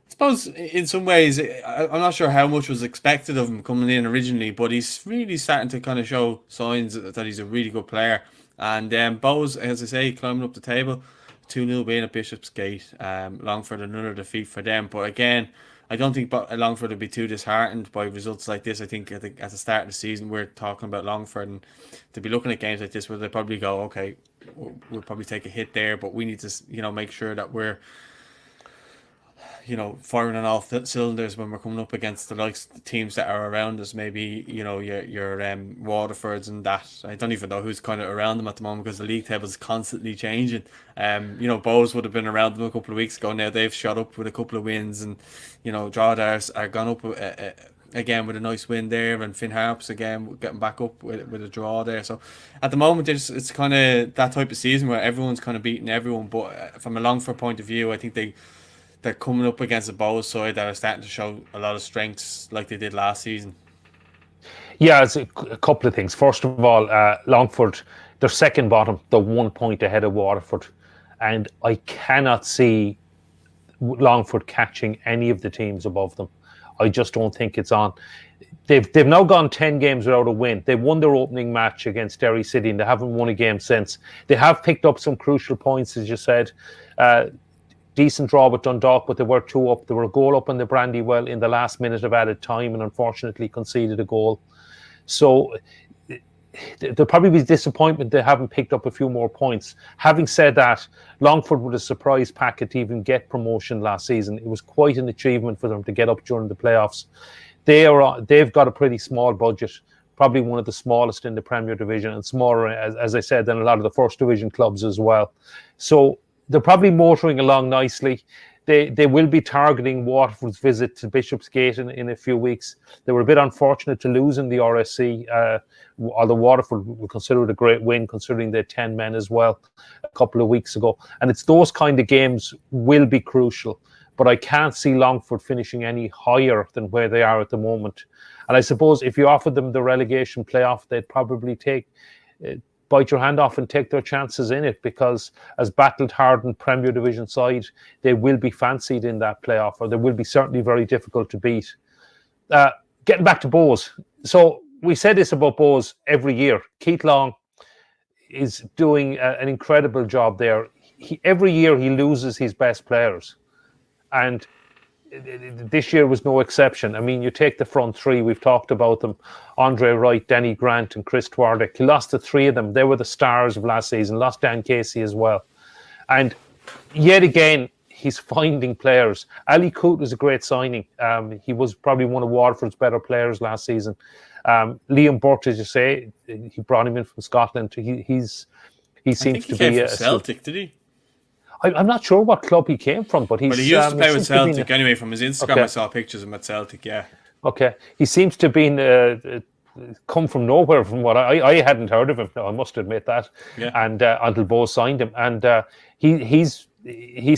I suppose in some ways, I'm not sure how much was expected of him coming in originally, but he's really starting to kind of show signs that he's a really good player. And Bohs, as I say, climbing up the table, 2-0 win at Bishopsgate. Longford, another defeat for them. But again, I don't think Longford would be too disheartened by results like this. I think at the start of the season, we're talking about Longford, and to be looking at games like this where they probably go, okay, we'll probably take a hit there, but we need to, make sure that we're, firing on all cylinders when we're coming up against the likes of the teams that are around us. Maybe, your Waterfords and that. I don't even know who's kind of around them at the moment, because the league table is constantly changing. Bohs would have been around them a couple of weeks ago. Now they've shot up with a couple of wins, and, Drogs are gone up again with a nice win there, and Finn Harps again getting back up with a draw there. So at the moment, it's kind of that type of season where everyone's kind of beating everyone. But from a Longford point of view, I think they're coming up against a Bohs side that are starting to show a lot of strengths like they did last season. Yeah, it's a couple of things. First of all, Longford, they're second bottom, they're 1 point ahead of Waterford. And I cannot see Longford catching any of the teams above them. I just don't think it's on. They've now gone 10 games without a win. They won their opening match against Derry City, and they haven't won a game since. They have picked up some crucial points, as you said. decent draw with Dundalk, but they were 2 up. They were a goal up on the Brandywell in the last minute of added time and unfortunately conceded a goal. So there'll probably be disappointment they haven't picked up a few more points. Having said that, Longford with a surprise packet to even get promotion last season. It was quite an achievement for them to get up during the playoffs. They've got a pretty small budget, probably one of the smallest in the Premier Division, and smaller, as I said, than a lot of the First Division clubs as well. So they're probably motoring along nicely. They will be targeting Waterford's visit to Bishopsgate in a few weeks. They were a bit unfortunate to lose in the RSC, although Waterford will consider it a great win, considering they had 10 men as well a couple of weeks ago. And it's those kind of games will be crucial. But I can't see Longford finishing any higher than where they are at the moment. And I suppose if you offered them the relegation playoff, they'd probably bite your hand off and take their chances in it, because as battle-hardened Premier Division side, they will be fancied in that playoff, or they will be certainly very difficult to beat. Getting back to Bohs. So we said this about Bohs every year. Keith Long is doing an incredible job there. Every year he loses his best players. And this year was no exception. I mean, you take the front three, we've talked about them, Andre Wright, Denny Grant and Chris Twardek. He lost the three of them. They were the stars of last season. Lost Dan Casey as well. And yet again, he's finding players. Ali Coote was a great signing. He was probably one of Waterford's better players last season. Liam Burt, as you say, he brought him in from Scotland. He seems to be from Celtic, did he? I'm not sure what club he came from, but he used to play with Celtic anyway. From his Instagram, okay. I saw pictures of him at Celtic. Yeah. Okay, he seems to be come from nowhere. From what I hadn't heard of him. No, I must admit that. Yeah. And until Bohs signed him, and he's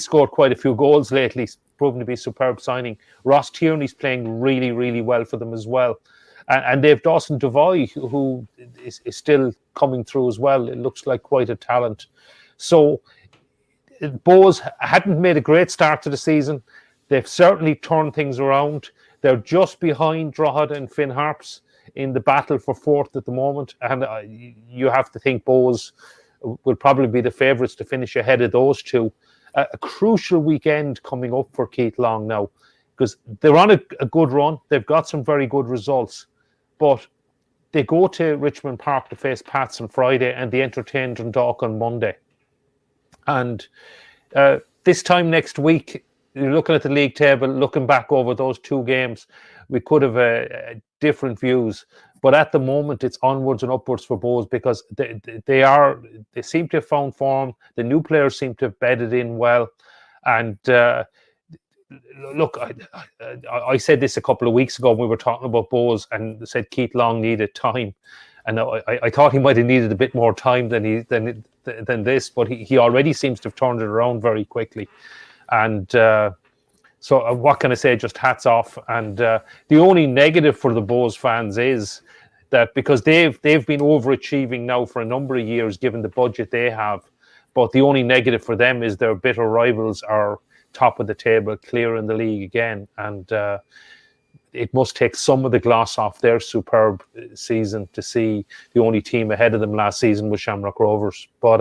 scored quite a few goals lately. He's proven to be a superb signing. Ross Tierney's playing really, really well for them as well. And they have Dawson Devoy, who is still coming through as well. It looks like quite a talent. So Bohs hadn't made a great start to the season. They've certainly turned things around. They're just behind Drogheda and Finn Harps in the battle for fourth at the moment. And you have to think Bohs will probably be the favourites to finish ahead of those two. A crucial weekend coming up for Keith Long now, because they're on a good run. They've got some very good results. But they go to Richmond Park to face Pats on Friday, and they entertain Dundalk on Monday. And this time next week, you're looking at the league table, looking back over those two games, we could have different views. But at the moment, it's onwards and upwards for Bohs, because they seem to have found form. The new players seem to have bedded in well. And look, I said this a couple of weeks ago when we were talking about Bohs, and said Keith Long needed time. And I thought he might have needed a bit more time than this, but he already seems to have turned it around very quickly. And so what can I say? Just hats off. And the only negative for the Bohs fans is that because they've been overachieving now for a number of years, given the budget they have. But the only negative for them is their bitter rivals are top of the table, clear in the league again. And it must take some of the gloss off their superb season to see the only team ahead of them last season was Shamrock Rovers. But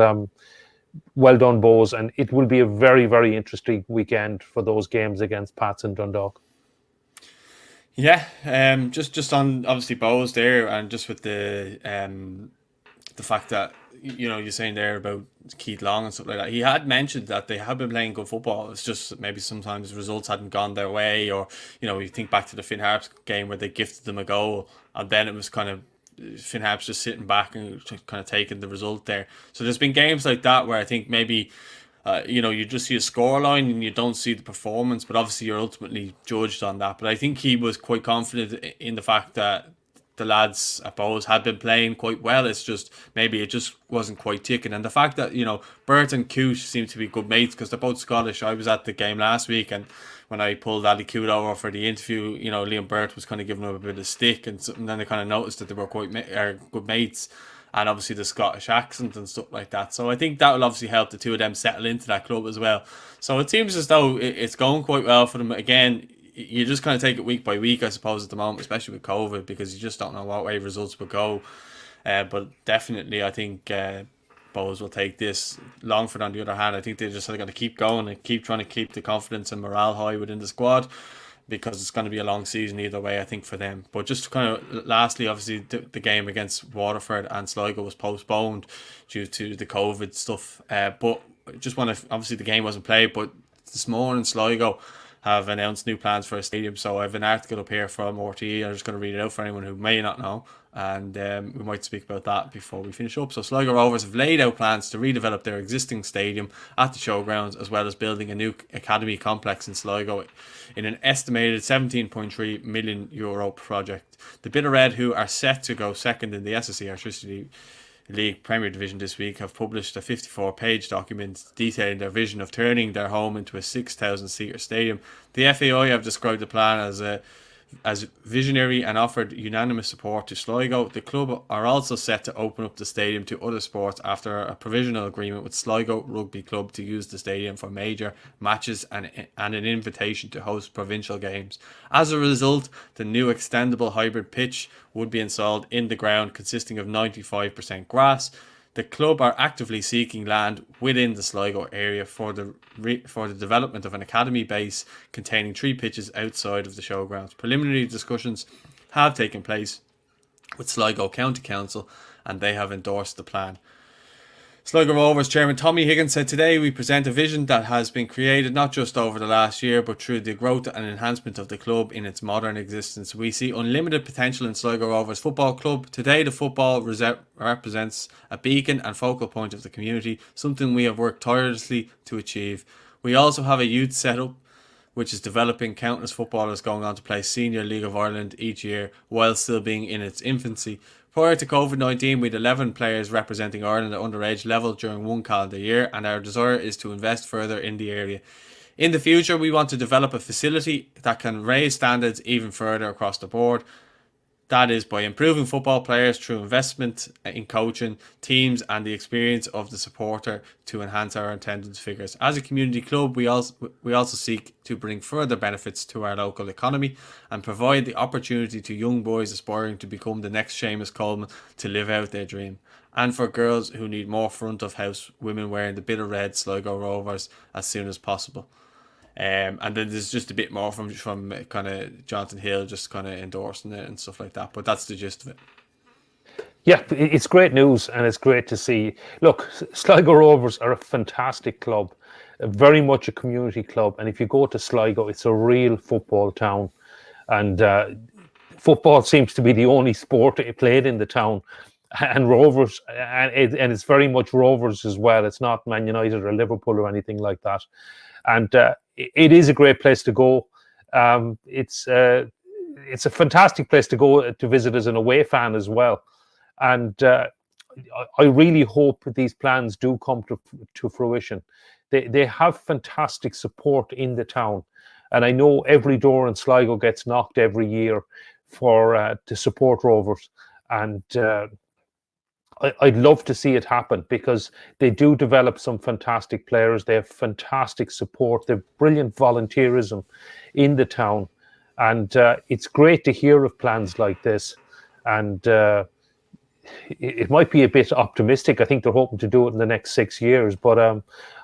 well done, Bohs, and it will be a very, very interesting weekend for those games against Pats and Dundalk. Yeah, just on obviously Bohs there, and just with the fact that you're saying there about Keith Long and stuff like that. He had mentioned that they have been playing good football. It's just maybe sometimes results hadn't gone their way, or you think back to the Finn Harps game where they gifted them a goal, and then it was kind of Finn Harps just sitting back and kind of taking the result there. So there's been games like that where I think maybe you just see a scoreline and you don't see the performance, but obviously you're ultimately judged on that. But I think he was quite confident in the fact that the lads at Bohs had been playing quite well. It's just maybe it just wasn't quite ticking. And the fact that Bert and Coote seem to be good mates because they're both Scottish. I was at the game last week, and when I pulled Ali Coote over for the interview, Liam Burt was kind of giving him a bit of stick, and then they kind of noticed that they were quite good mates, and obviously the Scottish accent and stuff like that. So I think that will obviously help the two of them settle into that club as well. So it seems as though it's going quite well for them. Again, you just kind of take it week by week, I suppose, at the moment, especially with COVID, because you just don't know what way results will go. But definitely, I think Bohs Bohs will take this. Longford, on the other hand, I think they're just going to keep going and keep trying to keep the confidence and morale high within the squad, because it's going to be a long season either way, I think, for them. But just kind of lastly, obviously, the game against Waterford and Sligo was postponed due to the COVID stuff. But just want to, obviously, the game wasn't played, but this morning, Sligo have announced new plans for a stadium. So I have an article up here from RTE. I'm just going to read it out for anyone who may not know. And we might speak about that before we finish up. So Sligo Rovers have laid out plans to redevelop their existing stadium at the showgrounds, as well as building a new academy complex in Sligo in an estimated €17.3 million project. The Bit of Red, who are set to go second in the SSE Electricity League Premier Division this week, have published a 54-page document detailing their vision of turning their home into a 6,000-seater stadium. The FAI have described the plan as visionary and offered unanimous support to Sligo. The club are also set to open up the stadium to other sports after a provisional agreement with Sligo Rugby Club to use the stadium for major matches and an invitation to host provincial games. As a result, the new extendable hybrid pitch would be installed in the ground, consisting of 95% grass. The club are actively seeking land within the Sligo area for the development of an academy base containing 3 pitches outside of the showgrounds. Preliminary discussions have taken place with Sligo County Council, and they have endorsed the plan. Sligo Rovers chairman Tommy Higgins said, "Today we present a vision that has been created not just over the last year, but through the growth and enhancement of the club in its modern existence. We see unlimited potential in Sligo Rovers Football Club. Today the football represents a beacon and focal point of the community, something we have worked tirelessly to achieve. We also have a youth setup which is developing countless footballers going on to play Senior League of Ireland each year while still being in its infancy. Prior to COVID-19, we had 11 players representing Ireland at underage level during one calendar year, and our desire is to invest further in the area. In the future, we want to develop a facility that can raise standards even further across the board. That is by improving football players through investment in coaching, teams and the experience of the supporter to enhance our attendance figures. As a community club, we also seek to bring further benefits to our local economy and provide the opportunity to young boys aspiring to become the next Seamus Coleman to live out their dream. And for girls who need more front of house women wearing the Bit of Red Sligo Rovers as soon as possible." And then there's just a bit more from kind of Jonathan Hill just kind of endorsing it and stuff like that. But that's the gist of it. Yeah, it's great news, and it's great to see. Look, Sligo Rovers are a fantastic club, very much a community club. And if you go to Sligo, it's a real football town. And football seems to be the only sport played in the town. And Rovers, and it's very much Rovers as well. It's not Man United or Liverpool or anything like that. And it is a great place to go. It's a fantastic place to go to visit as an away fan as well. And I really hope these plans do come to fruition. They have fantastic support in the town. And I know every door in Sligo gets knocked every year to support Rovers. And I'd love to see it happen, because they do develop some fantastic players. They have fantastic support. They have brilliant volunteerism in the town. And it's great to hear of plans like this. And it might be a bit optimistic. I think they're hoping to do it in the next 6 years. But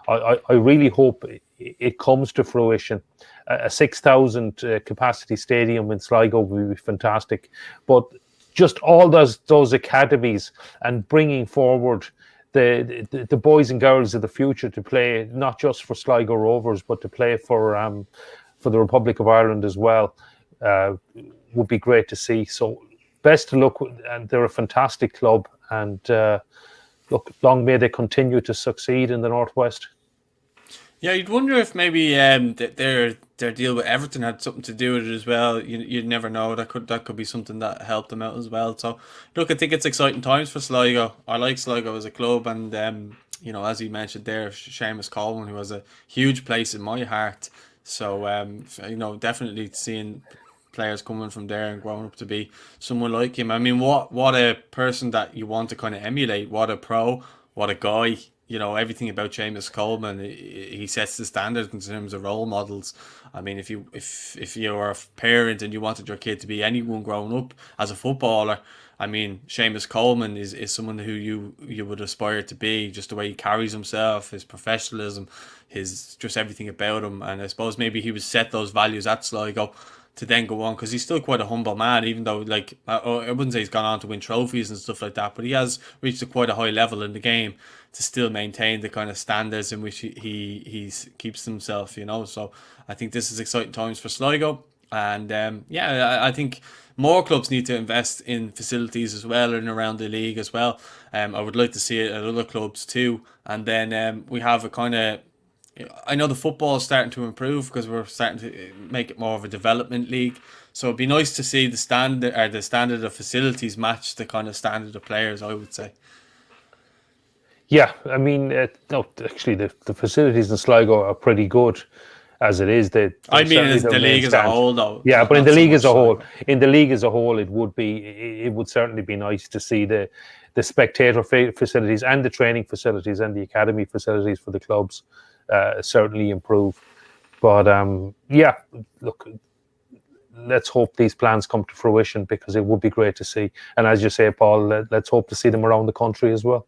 I really hope it comes to fruition. A 6,000 capacity stadium in Sligo would be fantastic. But just all those academies and bringing forward the boys and girls of the future to play not just for Sligo Rovers but to play for the Republic of Ireland as well would be great to see. So best of luck, and they're a fantastic club, and look, long may they continue to succeed in the Northwest. Yeah, you'd wonder if maybe their deal with Everton had something to do with it as well. You'd never know. That could be something that helped them out as well. So, look, I think it's exciting times for Sligo. I like Sligo as a club, and as you mentioned there, Seamus Coleman, who has a huge place in my heart. So, definitely seeing players coming from there and growing up to be someone like him. I mean, what a person that you want to kind of emulate. What a pro. What a guy. you know, everything about Seamus Coleman, he sets the standard in terms of role models. I mean, if you're a parent and you wanted your kid to be anyone growing up as a footballer, I mean, Seamus Coleman is someone who you would aspire to be, just the way he carries himself, his professionalism, his just everything about him. And I suppose maybe he was set those values at Sligo to then go on, because he's still quite a humble man, even though, like, I wouldn't say he's gone on to win trophies and stuff like that, but he has reached quite a high level in the game to still maintain the kind of standards in which he keeps himself, you know. So I think this is exciting times for Sligo. And yeah, I think more clubs need to invest in facilities as well and around the league as well. I would like to see it at other clubs too. And then we have a kind of, I know the football is starting to improve because we're starting to make it more of a development league. So it'd be nice to see the standard of facilities match the kind of standard of players, I would say. Yeah, I mean, no, actually, the facilities in Sligo are pretty good as it is. I mean, in the league as a whole, though. Yeah, but in the league as a whole, it would certainly be nice to see the spectator facilities and the training facilities and the academy facilities for the clubs certainly improve. But yeah, look, let's hope these plans come to fruition, because it would be great to see. And as you say, Paul, let's hope to see them around the country as well.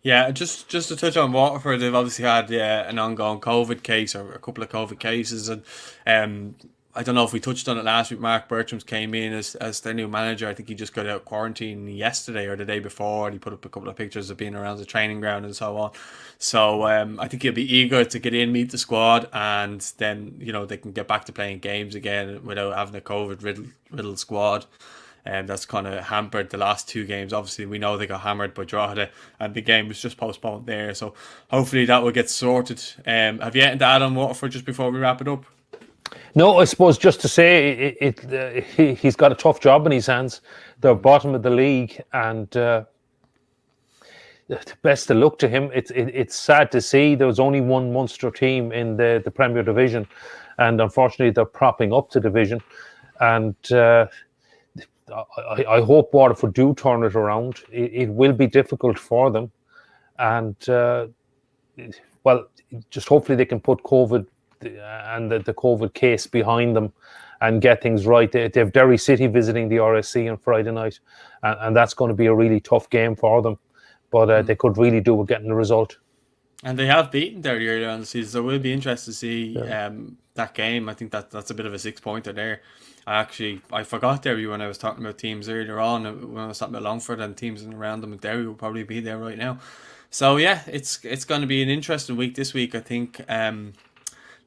Yeah, just to touch on Waterford, they've obviously had an ongoing COVID case, or a couple of COVID cases, and I don't know if we touched on it last week. Mark Bertrams came in as their new manager. I think he just got out of quarantine yesterday or the day before, and he put up a couple of pictures of being around the training ground and so on. So I think he'll be eager to get in, meet the squad, and then, you know, they can get back to playing games again without having a COVID riddled squad. And that's kind of hampered the last two games. Obviously, we know they got hammered by Drogheda, and the game was just postponed there. So hopefully that will get sorted. Have you anything to add on Waterford just before we wrap it up? No, I suppose just to say he's got a tough job in his hands. They're bottom of the league, and best of luck to him. It's sad to see there was only one Munster team in the Premier Division, and unfortunately they're propping up the division. And I hope Waterford do turn it around. It will be difficult for them, and well, just hopefully they can put COVID and the COVID case behind them and get things right. They have Derry City visiting the RSC on Friday night, and that's going to be a really tough game for them. But they could really do with getting the result. And they have beaten Derry earlier on the season, so we'll be interested to see that game. I think that's a bit of a 6-pointer there. I forgot Derry when I was talking about teams earlier on, when I was talking about Longford and teams around them. Derry will probably be there right now. So yeah, it's going to be an interesting week this week, I think.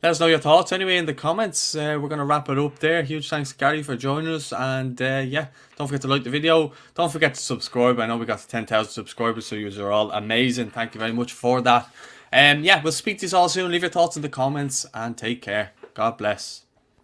Let us know your thoughts anyway in the comments. We're going to wrap it up there. Huge thanks to Gary for joining us. And yeah, don't forget to like the video. Don't forget to subscribe. I know we got to 10,000 subscribers, so you are all amazing. Thank you very much for that. Yeah, we'll speak to you all soon. Leave your thoughts in the comments and take care. God bless.